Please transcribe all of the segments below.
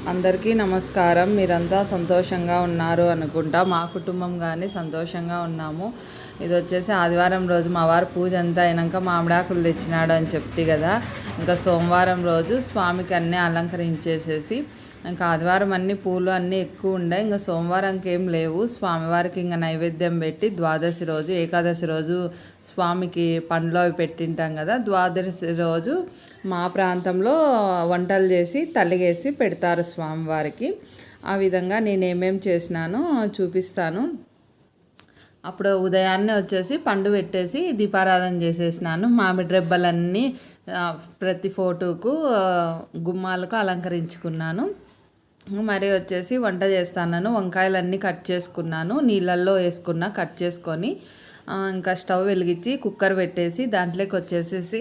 అందరికీ నమస్కారం. మీరంతా సంతోషంగా ఉన్నారు అనుకుంటా. మా కుటుంబం కానీ సంతోషంగా ఉన్నాము. ఇది వచ్చేసి ఆదివారం రోజు మా వారు పూజ అంతా అయినాక మామిడాకులు తెచ్చినాడు అని చెప్తే కదా, ఇంకా సోమవారం రోజు స్వామికి అన్నీ అలంకరించేసేసి, ఇంకా ఆదివారం అన్ని పూలు అన్నీ ఎక్కువ ఉండే, ఇంకా సోమవారంకి ఏం లేవు. స్వామివారికి ఇంకా నైవేద్యం పెట్టి ద్వాదశి రోజు, ఏకాదశి రోజు స్వామికి పండ్లు అవి పెట్టింటాం కదా, ద్వాదశి రోజు మా ప్రాంతంలో వంటలు చేసి తల్లిగేసి పెడతారు స్వామివారికి. ఆ విధంగా నేనేమేం చేసినానో చూపిస్తాను. అప్పుడు ఉదయాన్నే వచ్చేసి పండు పెట్టేసి దీపారాధన చేసేసినాను. మామిడి రెబ్బలన్నీ ప్రతి ఫోటోకు గుమ్మాలకు అలంకరించుకున్నాను. మరి వచ్చేసి వంట చేస్తాను. వంకాయలన్నీ కట్ చేసుకున్నాను, నీళ్ళల్లో వేసుకున్నా, కట్ చేసుకొని ఇంకా స్టవ్ వెలిగించి కుక్కర్ పెట్టేసి దాంట్లోకి వచ్చేసేసి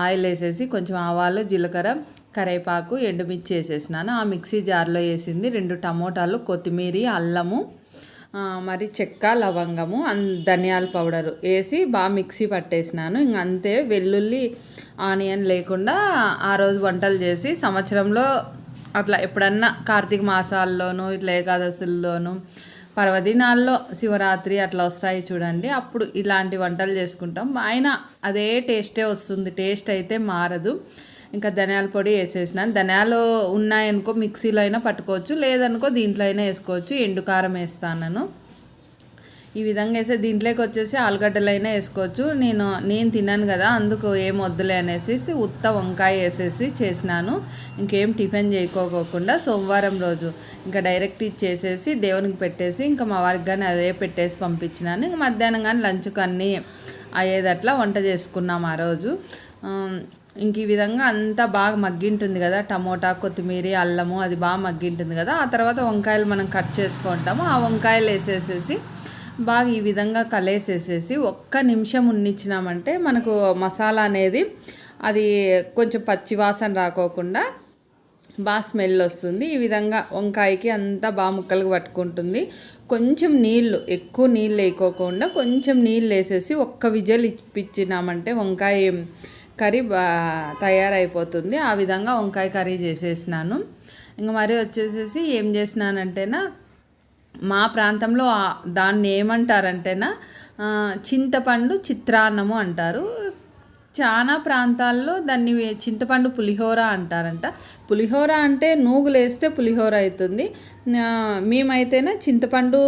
ఆయిల్ వేసేసి కొంచెం ఆవాలు, జీలకర్ర, కరివేపాకు, ఎండుమిర్చి వేసేసినాను. ఆ మిక్సీ జార్లో వేసింది 2 టమోటాలు, కొత్తిమీర, అల్లము, మరి చెక్క, లవంగము, ధనియాల పౌడరు వేసి బాగా మిక్సీ పట్టేసినాను. ఇంక అంతే. వెల్లుల్లి, ఆనియన్ లేకుండా ఆ రోజు వంటలు చేసి సంవత్సరంలో అట్లా ఎప్పుడన్నా కార్తీక మాసాల్లోనూ ఇట్లా ఏకాదశుల్లోనూ పర్వదినాల్లో శివరాత్రి అట్లా వస్తాయి చూడండి, అప్పుడు ఇలాంటి వంటలు చేసుకుంటాం. అయినా అదే టేస్టే వస్తుంది, టేస్ట్ అయితే మారదు. ఇంకా ధనియాల పొడి వేసేసినాను. ధనియాలు ఉన్నాయనుకో మిక్సీలో అయినా పట్టుకోవచ్చు, లేదనుకో దీంట్లో అయినా వేసుకోవచ్చు. ఎండు కారం వేస్తాను. ఈ విధంగా వేసే దీంట్లోకి వచ్చేసి ఆలుగడ్డలైనా వేసుకోవచ్చు. నేను తిన్నాను కదా, అందుకు ఏం వద్దులే అనేసి ఉత్త వంకాయ వేసేసి చేసినాను. ఇంకేం టిఫిన్ చేయకోకుండా సోమవారం రోజు ఇంకా డైరెక్ట్ ఇచ్చేసేసి దేవునికి పెట్టేసి ఇంకా మా వారికి కానీ అదే పెట్టేసి పంపించినాను. ఇంక మధ్యాహ్నం కానీ లంచ్కి అన్నీ అయ్యేదట్లా వంట చేసుకున్నాం ఆ రోజు. ఇంక ఈ విధంగా అంతా బాగా మగ్గింటుంది కదా, టమోటా, కొత్తిమీర, అల్లము అది బాగా మగ్గింటుంది కదా. ఆ తర్వాత వంకాయలు మనం కట్ చేసుకుంటాము. ఆ వంకాయలు వేసేసేసి బాగా ఈ విధంగా కలేసేసేసి 1 నిమిషం ఉన్నిచ్చినామంటే మనకు మసాలా అనేది అది కొంచెం పచ్చివాసన రాకోకుండా బాగా స్మెల్ వస్తుంది. ఈ విధంగా వంకాయకి అంతా బాగా ముక్కలకు పట్టుకుంటుంది. కొంచెం నీళ్ళు, ఎక్కువ నీళ్ళు వేయకోకుండా కొంచెం నీళ్ళు వేసేసి 1 విజిల్ ఇప్పించినామంటే వంకాయ కర్రీ తయారైపోతుంది. ఆ విధంగా వంకాయ కర్రీ చేసేసినాను. ఇంకా మరి వచ్చేసేసి ఏం చేసినానంటేనా, మా ప్రాంతంలో దాన్ని ఏమంటారంటేనా చింతపండు చిత్రాన్నము అంటారు. చాలా ప్రాంతాల్లో దాన్ని చింతపండు పులిహోర అంటారంట. పులిహోర అంటే నూగులు వేస్తే పులిహోర అవుతుంది. మేమైతేనే చింతపండు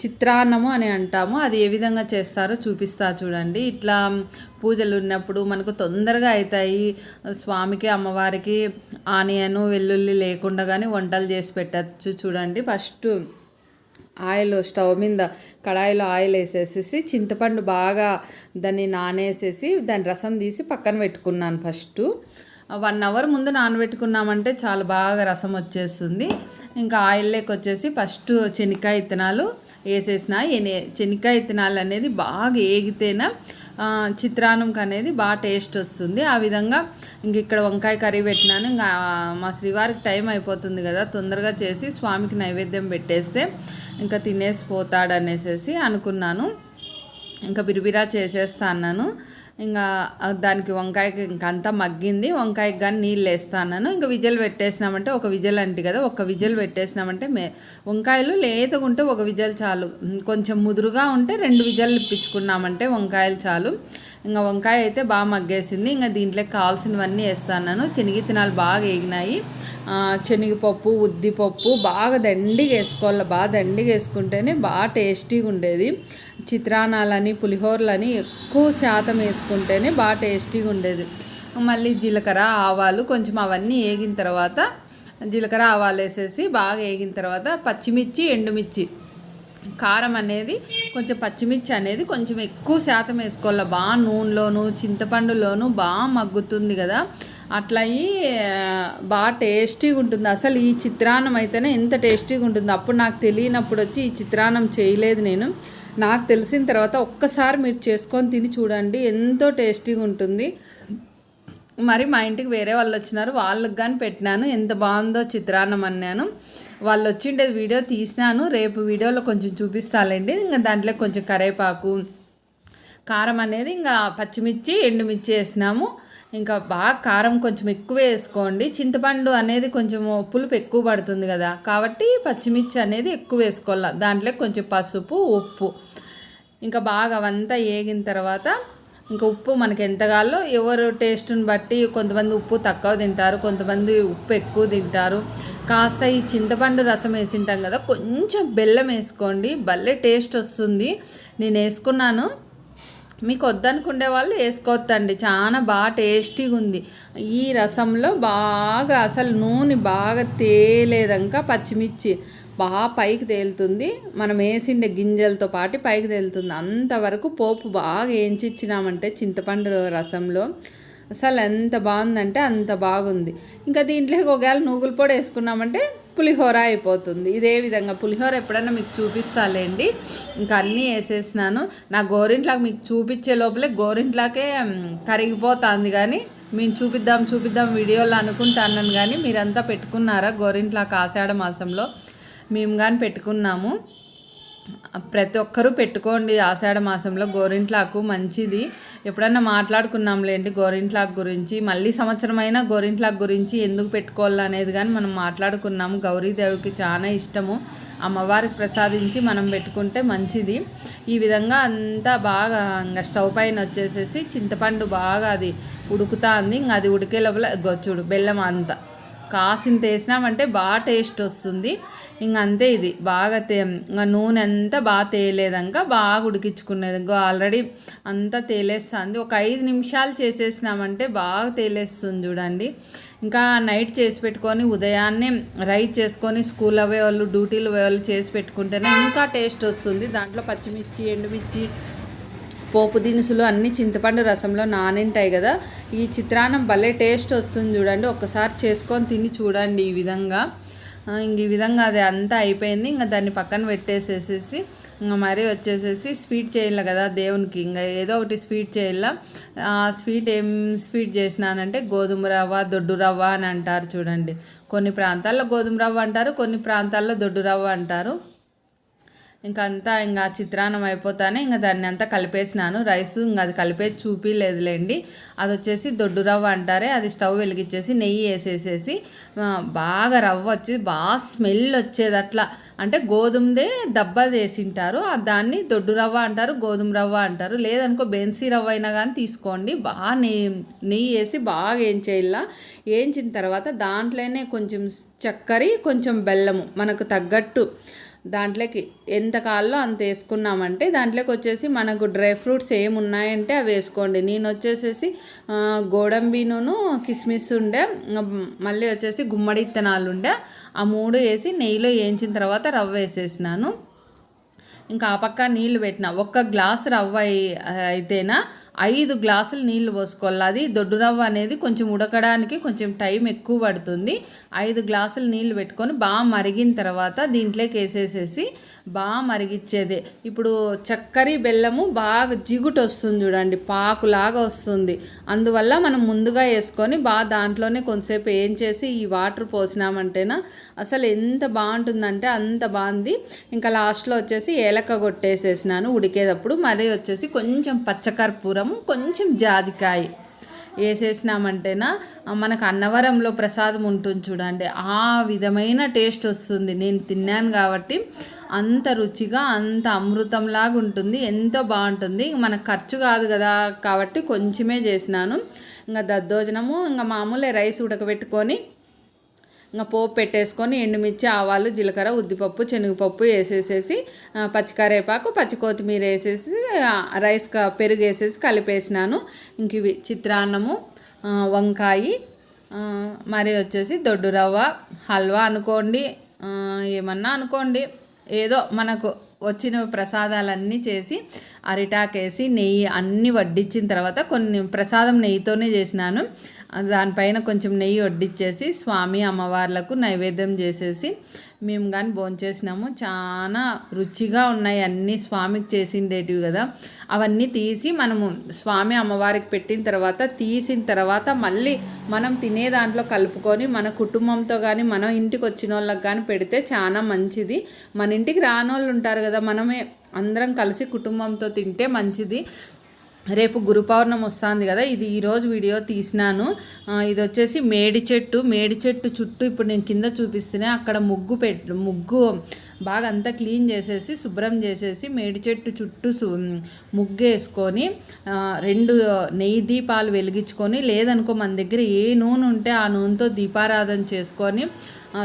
చిత్రాన్నము అని అంటాము. అది ఏ విధంగా చేస్తారో చూపిస్తా చూడండి. ఇట్లా పూజలు ఉన్నప్పుడు మనకు తొందరగా అవుతాయి. స్వామికి, అమ్మవారికి ఆనియను, వెల్లుల్లి లేకుండా కానీ వంటలు చేసి పెట్టచ్చు చూడండి. ఫస్ట్ ఆయిల్ స్టవ్ మీద కడాయిలో ఆయిల్ వేసేసేసి చింతపండు బాగా దాన్ని నానేసేసి దాని రసం తీసి పక్కన పెట్టుకున్నాను. ఫస్ట్ 1 అవర్ ముందు నానబెట్టుకున్నామంటే చాలా బాగా రసం వచ్చేస్తుంది. ఇంకా ఆయిల్లోకి వచ్చేసి ఫస్ట్ శనక్కాయ విత్తనాలు వేసేసిన. శనక్కాయ విత్తనాలు అనేది బాగా ఏగితేనే చిత్రాన్నంకి అనేది బాగా టేస్ట్ వస్తుంది. ఆ విధంగా ఇంక ఇక్కడ వంకాయ కర్రీ పెట్టినాను. ఇంకా మా శ్రీవారికి టైం అయిపోతుంది కదా, తొందరగా చేసి స్వామికి నైవేద్యం పెట్టేస్తే ఇంకా తినేసి పోతాడనేసి అనుకున్నాను. ఇంకా బిరిబిరా చేసేస్తా అన్నాను. ఇంకా దానికి వంకాయకి ఇంకంతా మగ్గింది. వంకాయకి కానీ నీళ్ళు వేస్తాను. ఇంకా విజిల్ పెట్టేసినామంటే 1 విజిల్ అంటే కదా, 1 విజిల్ పెట్టేసినామంటే వంకాయలు లేతగా ఉంటే 1 విజిల్ చాలు, కొంచెం ముదురుగా ఉంటే 2 విజిల్ ఇప్పించుకున్నామంటే వంకాయలు చాలు. ఇంకా వంకాయ అయితే బాగా మగ్గేసింది. ఇంకా దీంట్లోకి కావాల్సినవన్నీ వేస్తాను. శనగిత్తనాలు బాగా వేగినాయి. శనగపప్పు, ఉద్దిపప్పు బాగా దండిగా వేసుకోవాలి. బాగా దండిగా వేసుకుంటేనే బాగా టేస్టీగా ఉండేది. చిత్రాన్నాలని, పులిహోరలని ఎక్కువ శాతం వేసుకుంటేనే బాగా టేస్టీగా ఉండేది. మళ్ళీ జీలకర్ర, ఆవాలు కొంచెం అవన్నీ వేగిన తర్వాత జీలకర్ర, ఆవాలు వేసేసి బాగా వేగిన తర్వాత పచ్చిమిర్చి, ఎండుమిర్చి, కారం అనేది కొంచెం పచ్చిమిర్చి అనేది కొంచెం ఎక్కువ శాతం వేసుకోవాలి. బాగా నూనెలోను చింతపండులోను బాగా మగ్గుతుంది కదా, అట్లా బాగా టేస్టీగా ఉంటుంది. అసలు ఈ చిత్రాన్నం అయితేనే ఎంత టేస్టీగా ఉంటుంది. అప్పుడు నాకు తెలియనప్పుడు వచ్చి ఈ చిత్రాన్నం చేయలేదు నేను. నాకు తెలిసిన తర్వాత ఒక్కసారి మీరు చేసుకొని తిని చూడండి, ఎంతో టేస్టీగా ఉంటుంది. మరి మా ఇంటికి వేరే వాళ్ళు వచ్చినారు, వాళ్ళకి కానీ పెట్టినాను. ఎంత బాగుందో చిత్రాన్నం అన్నాను. వాళ్ళు వచ్చిండేది వీడియో తీసినాను, రేపు వీడియోలో కొంచెం చూపిస్తాలేండి. ఇంకా దాంట్లో కొంచెం కరివేపాకు, కారం అనేది ఇంకా పచ్చిమిర్చి, ఎండుమిర్చి వేసినాము. ఇంకా బాగా కారం కొంచెం ఎక్కువ వేసుకోండి. చింతపండు అనేది కొంచెం పులుపు ఎక్కువ పడుతుంది కదా, కాబట్టి పచ్చిమిర్చి అనేది ఎక్కువ వేసుకోవాలి. దాంట్లో కొంచెం పసుపు, ఉప్పు, ఇంకా బాగా అవంతా వేగిన తర్వాత ఇంకా ఉప్పు మనకి ఎంత కావాలో ఎవరు టేస్ట్ని బట్టి, కొంతమంది ఉప్పు తక్కువ తింటారు, కొంతమంది ఉప్పు ఎక్కువ తింటారు. కాస్త ఈ చింతపండు రసం వేసింటాం కదా, కొంచెం బెల్లం వేసుకోండి, భలే టేస్ట్ వస్తుంది. నేను వేసుకున్నాను, మీకు వద్దనుకునే వాళ్ళు వేసుకోవద్దండి, చాలా బాగా టేస్టీగా ఉంది. ఈ రసంలో బాగా అసలు నూనె బాగా తేలేదాక పచ్చిమిర్చి బాగా పైకి తేలుతుంది, మనం వేసిండే గింజలతో పాటు పైకి తేలుతుంది. అంతవరకు పోపు బాగా వేయించిచ్చినామంటే చింతపండు రసంలో అసలు ఎంత బాగుందంటే అంత బాగుంది. ఇంకా దీంట్లోకి ఒకవేళ నువ్వుల పొడి వేసుకున్నామంటే పులిహోర అయిపోతుంది. ఇదే విధంగా పులిహోర ఎప్పుడైనా మీకు చూపిస్తాలేండి. ఇంకా అన్నీ వేసేసినాను. నా గోరింట్లాకి మీకు చూపించే లోపలే గోరింట్లాకే కరిగిపోతుంది, కానీ మేము చూపిద్దాం వీడియోలో అనుకుంటాను. కానీ మీరంతా పెట్టుకున్నారా గోరింట్లాకు ఆషాఢ మాసంలో? మేము కానీ పెట్టుకున్నాము. ప్రతి ఒక్కరూ పెట్టుకోండి ఆషాఢ మాసంలో, గోరింట్లాకు మంచిది. ఎప్పుడన్నా మాట్లాడుకున్నాంలేండి గోరింట్లాకు గురించి, మళ్ళీ సంవత్సరమైనా గోరింట్లాకు గురించి ఎందుకు పెట్టుకోవాలనేది కానీ మనం మాట్లాడుకున్నాము. గౌరీదేవికి చాలా ఇష్టము, అమ్మవారికి ప్రసాదించి మనం పెట్టుకుంటే మంచిది. ఈ విధంగా అంతా బాగా ఇంకా స్టవ్ పైన వచ్చేసేసి చింతపండు బాగా అది ఉడుకుతుంది. ఇంకా అది ఉడికే లోపల గొచ్చుడు బెల్లం అంతా కాసింత వేసినామంటే బాగా టేస్ట్ వస్తుంది. ఇంక అంతే, ఇది బాగా ఇంకా నూనె అంతా బాగా తేలేదాక బాగా ఉడికించుకునేది. ఆల్రెడీ అంతా తేలేస్తుంది. ఒక 5 నిమిషాలు చేసేసినామంటే బాగా తేలేస్తుంది చూడండి. ఇంకా నైట్ చేసి పెట్టుకొని ఉదయాన్నే రైస్ చేసుకొని స్కూల్ అవే వాళ్ళు, డ్యూటీలు అవే వాళ్ళు చేసి పెట్టుకుంటేనే ఇంకా టేస్ట్ వస్తుంది. దాంట్లో పచ్చిమిర్చి, ఎండుమిర్చి, పోపు దినుసులు అన్నీ చింతపండు రసంలో నానింటాయి కదా. ఈ చిత్రాన్నం భలే టేస్ట్ వస్తుంది చూడండి. ఒక్కసారి చేసుకొని తిని చూడండి ఈ విధంగా. ఈ విధంగా అది అంతా అయిపోయింది. ఇంకా దాన్ని పక్కన పెట్టేసేసేసి ఇంకా మరీ వచ్చేసేసి స్వీట్ చేయాలి కదా దేవునికి, ఇంకా ఏదో ఒకటి స్వీట్ చేయాల. ఆ స్వీట్ ఏం స్వీట్ చేసినానంటే గోధుమ రవ్వ, దొడ్డు రవ్వ అని అంటారు చూడండి. కొన్ని ప్రాంతాల్లో గోధుమ రవ్వ అంటారు, కొన్ని ప్రాంతాల్లో దొడ్డు రవ్వ అంటారు. ఇంకా చిత్రాన్నం అయిపోతానే ఇంకా దాన్ని అంతా కలిపేసినాను. రైస్ ఇంకా అది కలిపేసి చూపిలేదులేండి. అది వచ్చేసి దొడ్డు రవ్వ అంటారే, అది స్టవ్ వెలిగించేసి నెయ్యి వేసేసేసి బాగా రవ్వ వచ్చి బాగా స్మెల్ వచ్చేది. అట్లా అంటే గోధుమదే దబ్బ చేసింటారు, దాన్ని దొడ్డు రవ్వ అంటారు, గోధుమ రవ్వ అంటారు. లేదనుకో బెన్సీ రవ్వ అయినా కానీ తీసుకోండి. బాగా నెయ్యి వేసి బాగా వేయించేయాల. వేయించిన తర్వాత దాంట్లోనే కొంచెం చక్కెర, కొంచెం బెల్లము మనకు తగ్గట్టు దాంట్లోకి ఎంత కావాలో అంత వేసుకున్నామంటే, దాంట్లోకి వచ్చేసి మనకు డ్రై ఫ్రూట్స్ ఏమున్నాయంటే అవి వేసుకోండి. నేను వచ్చేసేసి గోడంబిను, కిస్మిస్ ఉండే, మళ్ళీ వచ్చేసి గుమ్మడి ఇత్తనాలు ఉండే, ఆ 3 వేసి నెయ్యిలో వేయించిన తర్వాత రవ్వ వేసేసినాను. ఇంకా ఆ పక్క నీళ్ళు పెట్టిన. 1 గ్లాసు రవ్వ అయితేనా 5 గ్లాసులు నీళ్లు పోసుకోవాలి. అది దొడ్డు రవ్వ అనేది కొంచెం ఉడకడానికి కొంచెం టైం ఎక్కువ పడుతుంది. 5 గ్లాసులు నీళ్లు పెట్టుకొని బాగా మరిగిన తర్వాత దీంట్లోకి వేసేసేసి బాగా మరిగిచ్చేదే. ఇప్పుడు చక్కెర బెల్లము బాగా జిగుటు వస్తుంది చూడండి, పాకులాగా వస్తుంది. అందువల్ల మనం ముందుగా వేసుకొని బాగా దాంట్లోనే కొంతసేపు వేయించేసి ఈ వాటర్ పోసినామంటేనా అసలు ఎంత బాగుంటుందంటే అంత బాగుంది. ఇంకా లాస్ట్లో వచ్చేసి ఏలక్క కొట్టేసేసినాను ఉడికేటప్పుడు. మరి వచ్చేసి కొంచెం పచ్చకర్పూరము, కొంచెం జాజికాయ వేసేసినామంటేనా మనకు అన్నవరంలో ప్రసాదం ఉంటుంది చూడండి, ఆ విధమైన టేస్ట్ వస్తుంది. నేను తిన్నాను కాబట్టి అంత రుచిగా, అంత అమృతంలాగా ఉంటుంది, ఎంతో బాగుంటుంది. మనకు ఖర్చు కాదు కదా కాబట్టి కొంచెమే చేసినాను. ఇంకా దద్దోజనము ఇంకా మామూలే రైస్ ఉడకబెట్టుకొని ఇంకా పోపు పెట్టేసుకొని ఎండుమిర్చి, ఆవాలు, జీలకర్ర, ఉద్దిపప్పు, శనగపప్పు వేసేసేసి పచ్చికరేపాకు, పచ్చి కొత్తిమీర వేసేసి రైస్ పెరుగు వేసేసి కలిపేసినాను. ఇంక ఇవి చిత్రాన్నము, వంకాయ, మరి వచ్చేసి దొడ్డు రవ్వ హల్వా అనుకోండి, ఏమన్నా అనుకోండి, ఏదో మనకు వచ్చిన ప్రసాదాలన్నీ చేసి అరిటాకేసి నెయ్యి అన్నీ వడ్డించిన తర్వాత కొన్ని ప్రసాదం నెయ్యితోనే చేసినాను. దానిపైన కొంచెం నెయ్యి వడ్డించేసి స్వామి అమ్మవార్లకు నైవేద్యం చేసేసి మేము కానీ భోంచేసినాము. చాలా రుచిగా ఉన్నాయి అన్నీ స్వామికి చేసిండేటివి కదా. అవన్నీ తీసి మనము స్వామి అమ్మవారికి పెట్టిన తర్వాత తీసిన తర్వాత మళ్ళీ మనం తినే దాంట్లో కలుపుకొని మన కుటుంబంతో కానీ మనం ఇంటికి వచ్చిన వాళ్ళకి కానీ పెడితే చాలా మంచిది. మన ఇంటికి రానోళ్ళు ఉంటారు కదా, మనమే అందరం కలిసి కుటుంబంతో తింటే మంచిది. రేపు గురు పౌర్ణమి వస్తుంది కదా, ఇది ఈరోజు వీడియో తీసినాను. ఇది వచ్చేసి మేడి చెట్టు చుట్టూ ఇప్పుడు నేను కింద చూపిస్తేనే అక్కడ ముగ్గు బాగా అంతా క్లీన్ చేసేసి శుభ్రం చేసేసి మేడి చెట్టు చుట్టూ ముగ్గు వేసుకొని 2 నెయ్యి దీపాలు వెలిగించుకొని, లేదనుకో మన దగ్గర ఏ నూనె ఉంటే ఆ నూనెతో దీపారాధన చేసుకొని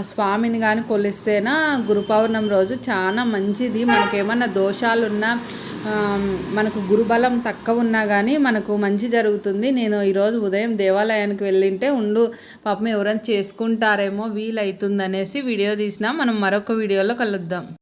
స్వామిని కానీ కొలిస్తేనా గురు పౌర్ణమి రోజు చాలా మంచిది. మనకేమన్నా దోషాలున్నా మనకు గురుబలం తక్కువ ఉన్నా కానీ మనకు మంచి జరుగుతుంది. నేను ఈరోజు ఉదయం దేవాలయానికి వెళ్ళింటే పాపం ఎవరైనా చేసుకుంటారేమో వీలవుతుందనేసి వీడియో తీసినా. మనం మరొక వీడియోలో కలుద్దాం.